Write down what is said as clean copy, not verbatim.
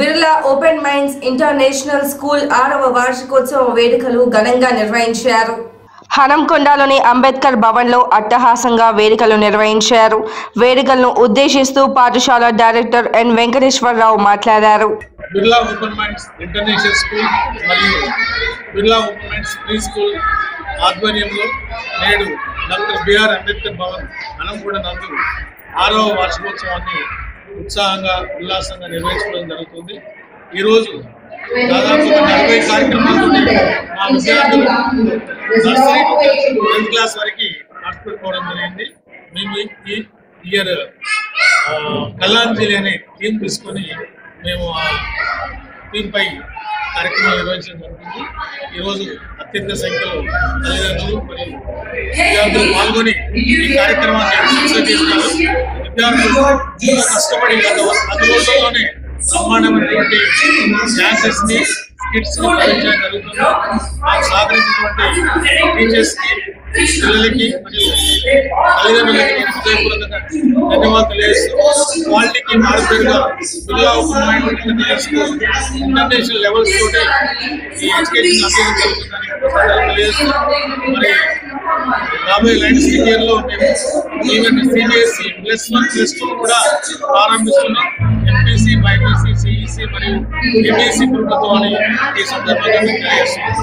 Birla Open Minds International school 6వ వార్షికోత్సవ వేడుకలు ఘనంగా నిర్వహించారు. హనంకొండలోని అంబేద్కర్ భవన్లో అట్టహాసంగా వేడుకలు నిర్వహించారు. వేడుకలను ఉద్దేశిస్తూ పాఠశాల డైరెక్టర్ ఎన్ వెంకటేశ్వరరావు మాట్లాడారు. Birla Open Minds International School మరియు Birla Open Minds pre school ఆధ్వర్యంలో నేడు డాక్టర్ బిఆర్ అంబేద్కర్ భవన్ హనంకొండ నందు 6వ వార్షికోత్సవాన్ని ఉత్సాహంగా ఉల్లాసంగా నిర్వహించడం జరుగుతుంది. ఈరోజు దాదాపు 40 కార్యక్రమాలతో మా విద్యార్థులు నర్సరీ 10th క్లాస్ వరకు పార్టిసిపేట్ కావడం జరిగింది. మేము ఈ ఇయర్ కళ్యాణ్జలి అనే థీమ్ తీసుకొని మేము ఆ థీమ్పై కార్యక్రమం నిర్వహించడం జరుగుతుంది. ఈరోజు అత్యంత సంఖ్యలో తల్లిదండ్రులు మరియు విద్యార్థులు పాల్గొని ఈ కార్యక్రమాన్ని సక్సెస్ చేస్తున్నారు. విద్యార్థులు ఎంతో కష్టపడి గత 10 రోజుల్లోనే బ్రహ్మాండమైనటువంటి డాన్సెస్ ని స్కిట్స్ ని ప్రదర్శించడం జరుగుతుంది. మాకు సహకరించినటువంటి టీచర్స్ కి పిల్లలకి మరియు తల్లిదండ్రులకి హృదయపూర్వకంగా ధన్యవాదాలు తెలియజేస్తూ క్వాలిటీకి మారుపేరుగా Birla Open Minds International levels తోటి ఈ ఎడ్యుకేషన్ అభ్యర్థం జరుగుతుందని తెలియజేస్తూ మరి రాబోయే లైన్స్టిక్ ఇయర్లో మేము ఈవెన్ సిబిఎస్ఈ +1+2 కూడా ప్రారంభిస్తున్నాం. ఎంపీసీ, బైపీసీ, సిఈసీ మరియు ఎంఈసీ గ్రూపులతో అని ఈ సందర్భంగా తెలియజేస్తున్నాం.